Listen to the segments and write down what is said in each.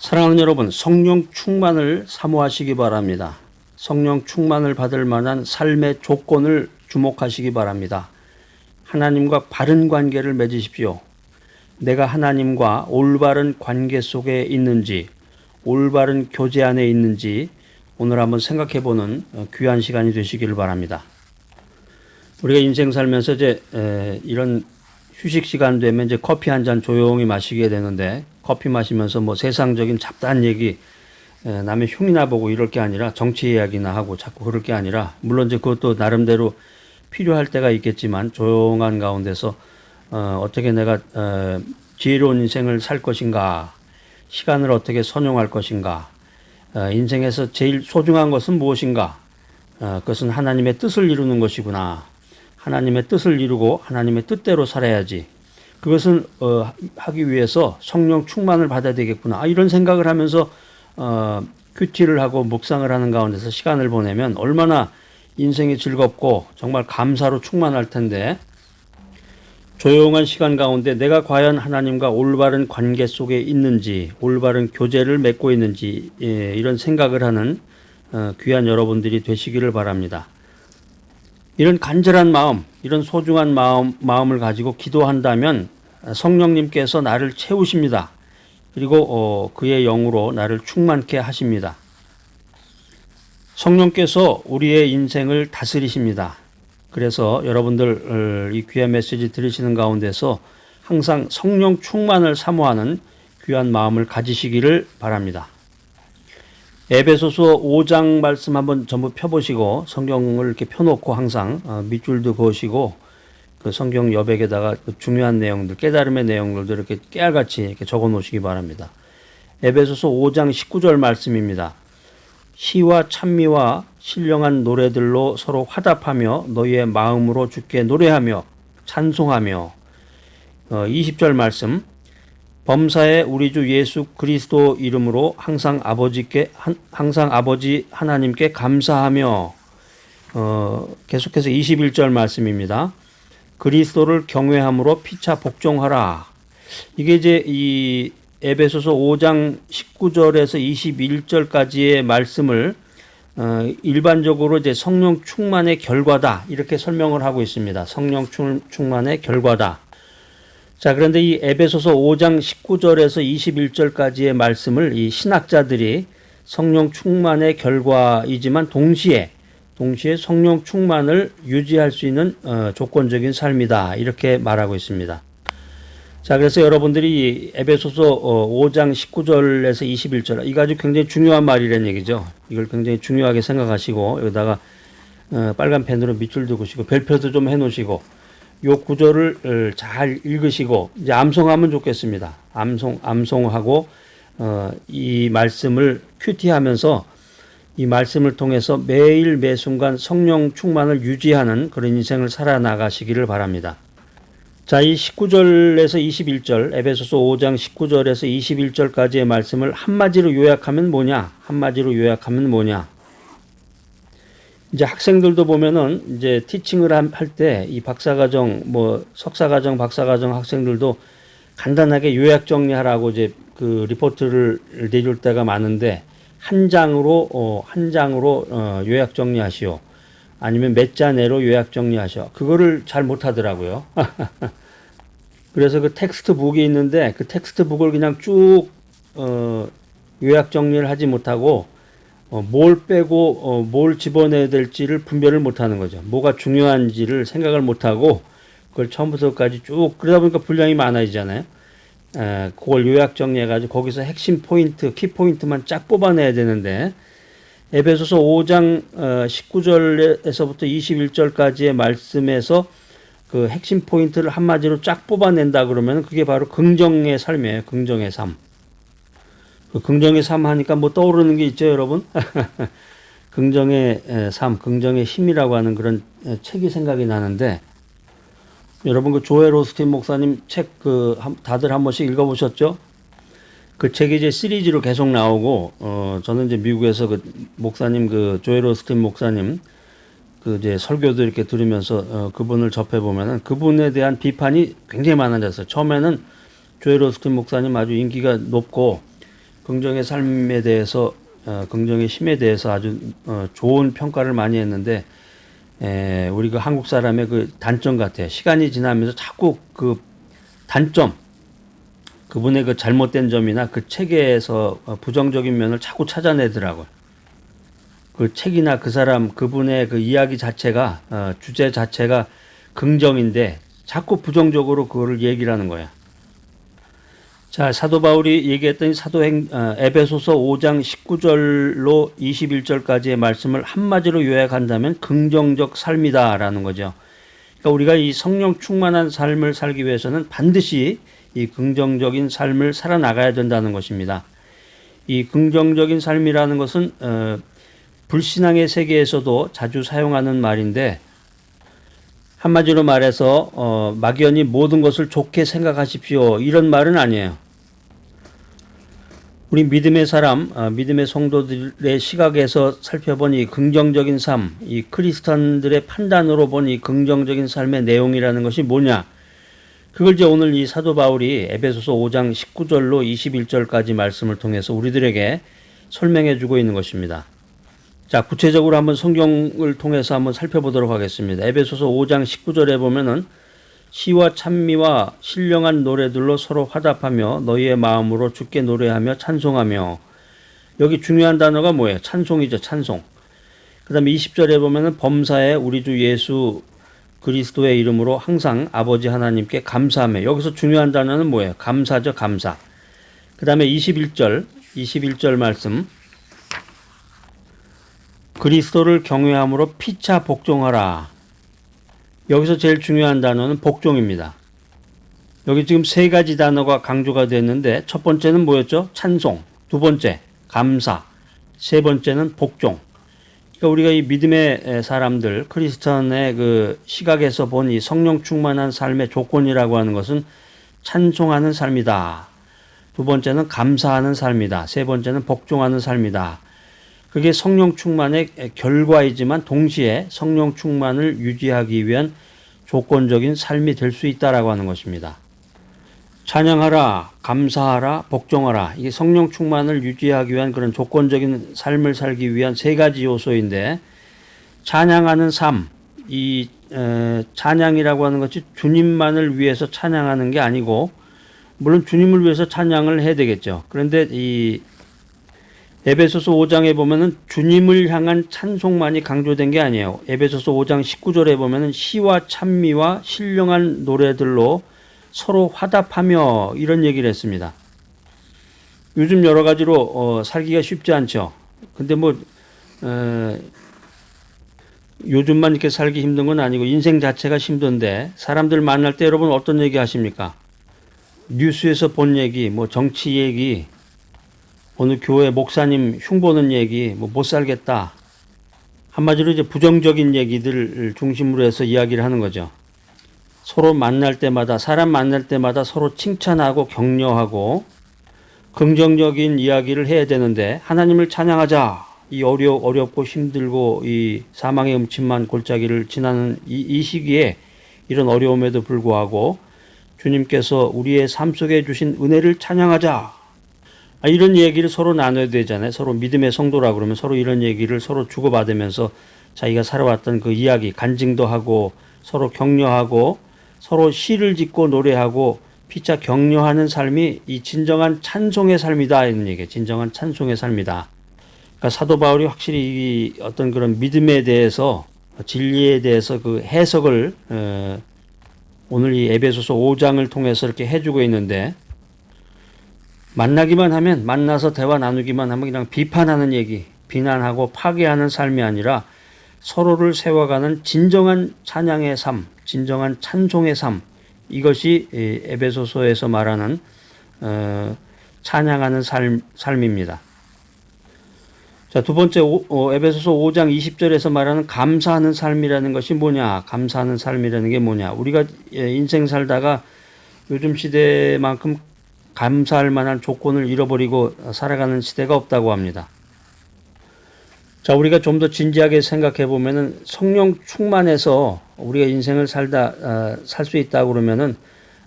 사랑하는 여러분, 성령 충만을 사모하시기 바랍니다. 성령 충만을 받을 만한 삶의 조건을 주목하시기 바랍니다. 하나님과 바른 관계를 맺으십시오. 내가 하나님과 올바른 관계 속에 있는지, 올바른 교제 안에 있는지 오늘 한번 생각해보는 귀한 시간이 되시기를 바랍니다. 우리가 인생 살면서 이런 휴식 시간 되면 이제 커피 한 잔 조용히 마시게 되는데, 커피 마시면서 뭐 세상적인 잡다한 얘기, 남의 흉이나 보고 이럴 게 아니라 정치 이야기나 하고 자꾸 그럴 게 아니라, 물론 이제 그것도 나름대로 필요할 때가 있겠지만 조용한 가운데서 어떻게 내가 지혜로운 인생을 살 것인가, 시간을 어떻게 선용할 것인가, 인생에서 제일 소중한 것은 무엇인가, 그것은 하나님의 뜻을 이루는 것이구나. 하나님의 뜻을 이루고 하나님의 뜻대로 살아야지. 그것을 하기 위해서 성령 충만을 받아야 되겠구나. 이런 생각을 하면서 큐티를 하고 묵상을 하는 가운데서 시간을 보내면 얼마나 인생이 즐겁고 정말 감사로 충만할 텐데, 조용한 시간 가운데 내가 과연 하나님과 올바른 관계 속에 있는지, 올바른 교제를 맺고 있는지, 이런 생각을 하는 귀한 여러분들이 되시기를 바랍니다. 이런 간절한 마음, 이런 소중한 마음을 가지고 기도한다면 성령님께서 나를 채우십니다. 그리고 그의 영으로 나를 충만케 하십니다. 성령께서 우리의 인생을 다스리십니다. 그래서 여러분들 이 귀한 메시지 들으시는 가운데서 항상 성령 충만을 사모하는 귀한 마음을 가지시기를 바랍니다. 에베소서 5장 말씀 한번 전부 펴보시고, 성경을 이렇게 펴놓고 항상 밑줄도 그으시고, 그 성경 여백에다가 그 중요한 내용들, 깨달음의 내용들도 이렇게 깨알같이 이렇게 적어 놓으시기 바랍니다. 에베소서 5장 19절 말씀입니다. 시와 찬미와 신령한 노래들로 서로 화답하며 너희의 마음으로 주께 노래하며 찬송하며. 20절 말씀. 범사에 우리 주 예수 그리스도 이름으로 항상 아버지 하나님께 감사하며. 계속해서 21절 말씀입니다. 그리스도를 경외함으로 피차 복종하라. 이게 이제 이 에베소서 5장 19절에서 21절까지의 말씀을 일반적으로 이제 성령 충만의 결과다, 이렇게 설명을 하고 있습니다. 성령 충만의 결과다. 자, 그런데 이 에베소서 5장 19절에서 21절까지의 말씀을 이 신학자들이 성령 충만의 결과이지만 동시에 성령 충만을 유지할 수 있는 조건적인 삶이다, 이렇게 말하고 있습니다. 자, 그래서 여러분들이 에베소서 5장 19절에서 21절, 이거 아주 굉장히 중요한 말이라는 얘기죠. 이걸 굉장히 중요하게 생각하시고 여기다가 빨간 펜으로 밑줄도 그으시고 별표도 좀 해놓으시고 요 구절을 잘 읽으시고 이제 암송하면 좋겠습니다. 암송하고 이 말씀을 큐티하면서 이 말씀을 통해서 매일 매순간 성령 충만을 유지하는 그런 인생을 살아나가시기를 바랍니다. 자, 이 19절에서 21절, 에베소서 5장 19절에서 21절까지의 말씀을 한마디로 요약하면 뭐냐? 이제 학생들도 보면은 이제 티칭을 할 때 이 박사과정, 뭐 석사과정, 박사과정 학생들도 간단하게 요약 정리하라고 이제 그 리포트를 내줄 때가 많은데, 한 장으로 요약 정리하시오. 아니면 몇 자내로 요약 정리하시오. 그거를 잘 못하더라고요. 그래서 그 텍스트북이 있는데 그 텍스트북을 그냥 쭉 요약 정리를 하지 못하고 뭘 빼고 뭘 집어내야 될지를 분별을 못하는 거죠. 뭐가 중요한지를 생각을 못하고 그걸 처음부터까지 쭉, 그러다 보니까 분량이 많아지잖아요. 그걸 요약 정리해가지고 거기서 핵심 포인트, 키포인트만 쫙 뽑아내야 되는데, 에베소서 5장 19절에서부터 21절까지의 말씀에서 그 핵심 포인트를 한마디로 쫙 뽑아낸다 그러면 그게 바로 긍정의 삶이에요. 긍정의 삶. 그 긍정의 삶 하니까 뭐 떠오르는 게 있죠, 여러분? 긍정의 삶, 긍정의 힘이라고 하는 그런 책이 생각이 나는데, 여러분 그 조엘 오스틴 목사님 책 다들 한 번씩 읽어보셨죠? 그 책이 이제 시리즈로 계속 나오고, 저는 이제 미국에서 그 목사님, 그 조엘 오스틴 목사님 그 이제 설교도 이렇게 들으면서 그분을 접해보면은 그분에 대한 비판이 굉장히 많아졌어요. 처음에는 조엘 오스틴 목사님 아주 인기가 높고 긍정의 삶에 대해서 긍정의 힘에 대해서 아주 좋은 평가를 많이 했는데 우리 그 한국 사람의 그 단점 같아요. 시간이 지나면서 자꾸 그 단점, 그분의 그 잘못된 점이나 그 책에서 부정적인 면을 자꾸 찾아내더라고요. 그 책이나 그 사람, 그분의 그 이야기 자체가 주제 자체가 긍정인데 자꾸 부정적으로 그거를 얘기를 하는 거야. 자, 사도 바울이 얘기했던 에베소서 5장 19절로 21절까지의 말씀을 한마디로 요약한다면 긍정적 삶이다라는 거죠. 그러니까 우리가 이 성령 충만한 삶을 살기 위해서는 반드시 이 긍정적인 삶을 살아나가야 된다는 것입니다. 이 긍정적인 삶이라는 것은 불신앙의 세계에서도 자주 사용하는 말인데, 한마디로 말해서 막연히 모든 것을 좋게 생각하십시오, 이런 말은 아니에요. 우리 믿음의 사람, 믿음의 성도들의 시각에서 살펴본 이 긍정적인 삶, 이 크리스찬들의 판단으로 본 이 긍정적인 삶의 내용이라는 것이 뭐냐? 그걸 이제 오늘 이 사도 바울이 에베소서 5장 19절로 21절까지 말씀을 통해서 우리들에게 설명해 주고 있는 것입니다. 자, 구체적으로 한번 성경을 통해서 한번 살펴보도록 하겠습니다. 에베소서 5장 19절에 보면은 시와 찬미와 신령한 노래들로 서로 화답하며 너희의 마음으로 주께 노래하며 찬송하며. 여기 중요한 단어가 뭐예요? 찬송이죠. 찬송. 그 다음에 20절에 보면은 범사에 우리 주 예수 그리스도의 이름으로 항상 아버지 하나님께 감사하며. 여기서 중요한 단어는 뭐예요? 감사죠. 감사. 그 다음에 21절 말씀. 그리스도를 경외함으로 피차 복종하라. 여기서 제일 중요한 단어는 복종입니다. 여기 지금 세 가지 단어가 강조가 됐는데, 첫 번째는 뭐였죠? 찬송. 두 번째, 감사. 세 번째는 복종. 그러니까 우리가 이 믿음의 사람들, 크리스천의 그 시각에서 본 이 성령 충만한 삶의 조건이라고 하는 것은 찬송하는 삶이다. 두 번째는 감사하는 삶이다. 세 번째는 복종하는 삶이다. 그게 성령 충만의 결과이지만 동시에 성령 충만을 유지하기 위한 조건적인 삶이 될 수 있다라고 하는 것입니다. 찬양하라, 감사하라, 복종하라. 이게 성령 충만을 유지하기 위한 그런 조건적인 삶을 살기 위한 세 가지 요소인데, 찬양하는 삶, 이 찬양이라고 하는 것이 주님만을 위해서 찬양하는 게 아니고, 물론 주님을 위해서 찬양을 해야 되겠죠. 그런데 이 에베소서 5장에 보면은 주님을 향한 찬송만이 강조된 게 아니에요. 에베소서 5장 19절에 보면은 시와 찬미와 신령한 노래들로 서로 화답하며, 이런 얘기를 했습니다. 요즘 여러 가지로 살기가 쉽지 않죠. 근데 요즘만 이렇게 살기 힘든 건 아니고 인생 자체가 힘든데, 사람들 만날 때 여러분 어떤 얘기 하십니까? 뉴스에서 본 얘기, 정치 얘기, 어느 교회 목사님 흉보는 얘기, 못 살겠다. 한마디로 이제 부정적인 얘기들을 중심으로 해서 이야기를 하는 거죠. 서로 만날 때마다, 사람 만날 때마다 서로 칭찬하고 격려하고 긍정적인 이야기를 해야 되는데, 하나님을 찬양하자. 이 어렵고 힘들고 이 사망의 음침한 골짜기를 지나는 이 시기에 이런 어려움에도 불구하고 주님께서 우리의 삶 속에 주신 은혜를 찬양하자. 이런 얘기를 서로 나눠야 되잖아요. 서로 믿음의 성도라 그러면 서로 이런 얘기를 서로 주고받으면서 자기가 살아왔던 그 이야기, 간증도 하고 서로 격려하고 서로 시를 짓고 노래하고 피차 격려하는 삶이 이 진정한 찬송의 삶이다, 이런 얘기예요. 진정한 찬송의 삶이다. 그러니까 사도 바울이 확실히 이 어떤 그런 믿음에 대해서, 진리에 대해서 그 해석을 오늘 이 에베소서 5장을 통해서 이렇게 해주고 있는데, 만나기만 하면, 만나서 대화 나누기만 하면 그냥 비판하는 얘기, 비난하고 파괴하는 삶이 아니라 서로를 세워가는 진정한 찬양의 삶, 진정한 찬송의 삶, 이것이 에베소서에서 말하는 찬양하는 삶입니다. 자, 두 번째, 에베소서 5장 20절에서 말하는 감사하는 삶이라는 것이 뭐냐? 감사하는 삶이라는 게 뭐냐? 우리가 인생 살다가 요즘 시대만큼 감사할 만한 조건을 잃어버리고 살아가는 시대가 없다고 합니다. 자, 우리가 좀 더 진지하게 생각해 보면은 성령 충만해서 우리가 인생을 살 수 있다 그러면은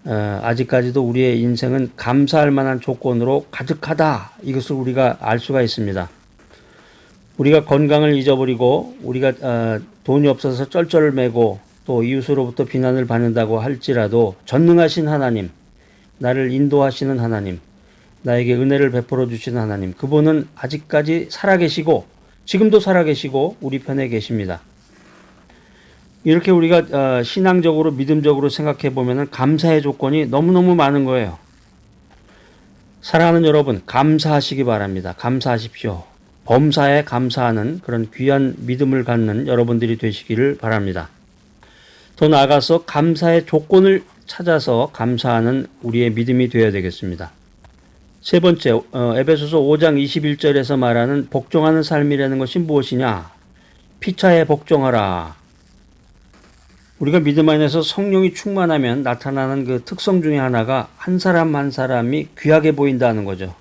아직까지도 우리의 인생은 감사할 만한 조건으로 가득하다. 이것을 우리가 알 수가 있습니다. 우리가 건강을 잊어버리고 우리가 돈이 없어서 쩔쩔매고 또 이웃으로부터 비난을 받는다고 할지라도 전능하신 하나님, 나를 인도하시는 하나님, 나에게 은혜를 베풀어 주시는 하나님, 그분은 아직까지 살아계시고 지금도 살아계시고 우리 편에 계십니다. 이렇게 우리가 신앙적으로 믿음적으로 생각해 보면 감사의 조건이 너무너무 많은 거예요. 사랑하는 여러분, 감사하시기 바랍니다. 감사하십시오. 범사에 감사하는 그런 귀한 믿음을 갖는 여러분들이 되시기를 바랍니다. 더 나아가서 감사의 조건을 찾아서 감사하는 우리의 믿음이 되어야 되겠습니다. 세 번째, 에베소서 5장 21절에서 말하는 복종하는 삶이라는 것이 무엇이냐? 피차에 복종하라. 우리가 믿음 안에서 성령이 충만하면 나타나는 그 특성 중에 하나가 한 사람 한 사람이 귀하게 보인다는 거죠.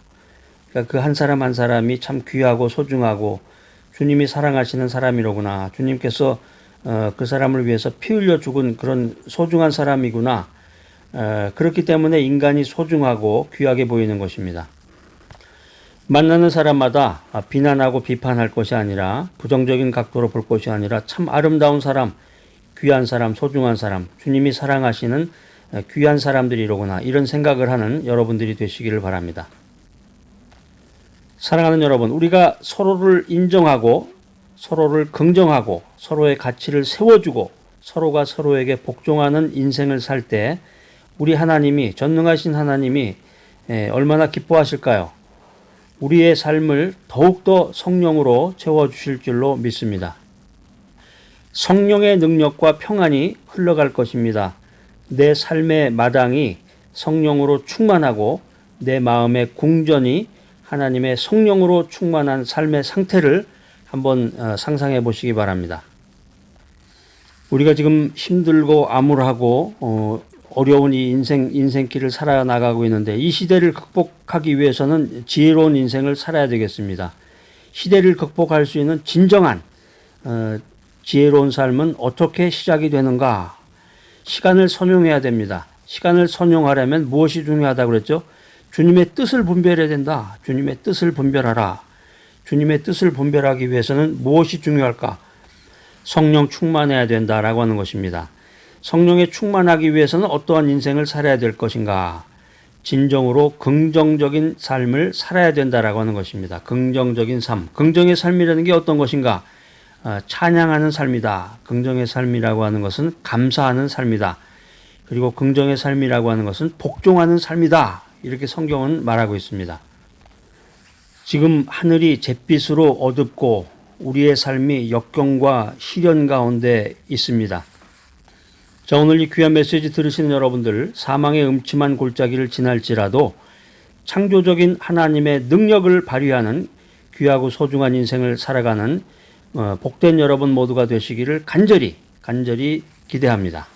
그러니까 그 한 사람 한 사람이 참 귀하고 소중하고 주님이 사랑하시는 사람이로구나. 주님께서 그 사람을 위해서 피 흘려 죽은 그런 소중한 사람이구나. 그렇기 때문에 인간이 소중하고 귀하게 보이는 것입니다. 만나는 사람마다 비난하고 비판할 것이 아니라 부정적인 각도로 볼 것이 아니라 참 아름다운 사람, 귀한 사람, 소중한 사람, 주님이 사랑하시는 귀한 사람들이로구나. 이런 생각을 하는 여러분들이 되시기를 바랍니다. 사랑하는 여러분, 우리가 서로를 인정하고 서로를 긍정하고 서로의 가치를 세워주고 서로가 서로에게 복종하는 인생을 살 때 우리 하나님이, 전능하신 하나님이 얼마나 기뻐하실까요? 우리의 삶을 더욱더 성령으로 채워주실 줄로 믿습니다. 성령의 능력과 평안이 흘러갈 것입니다. 내 삶의 마당이 성령으로 충만하고 내 마음의 궁전이 하나님의 성령으로 충만한 삶의 상태를 한번 상상해 보시기 바랍니다. 우리가 지금 힘들고 암울하고 어려운 이 인생길을 살아나가고 있는데 이 시대를 극복하기 위해서는 지혜로운 인생을 살아야 되겠습니다. 시대를 극복할 수 있는 진정한 지혜로운 삶은 어떻게 시작이 되는가? 시간을 선용해야 됩니다. 시간을 선용하려면 무엇이 중요하다고 그랬죠? 주님의 뜻을 분별해야 된다. 주님의 뜻을 분별하라. 주님의 뜻을 분별하기 위해서는 무엇이 중요할까? 성령 충만해야 된다라고 하는 것입니다. 성령에 충만하기 위해서는 어떠한 인생을 살아야 될 것인가? 진정으로 긍정적인 삶을 살아야 된다라고 하는 것입니다. 긍정적인 삶. 긍정의 삶이라는 게 어떤 것인가? 찬양하는 삶이다. 긍정의 삶이라고 하는 것은 감사하는 삶이다. 그리고 긍정의 삶이라고 하는 것은 복종하는 삶이다. 이렇게 성경은 말하고 있습니다. 지금 하늘이 잿빛으로 어둡고 우리의 삶이 역경과 시련 가운데 있습니다. 자, 오늘 이 귀한 메시지 들으시는 여러분들, 사망의 음침한 골짜기를 지날지라도 창조적인 하나님의 능력을 발휘하는 귀하고 소중한 인생을 살아가는 복된 여러분 모두가 되시기를 간절히 기대합니다.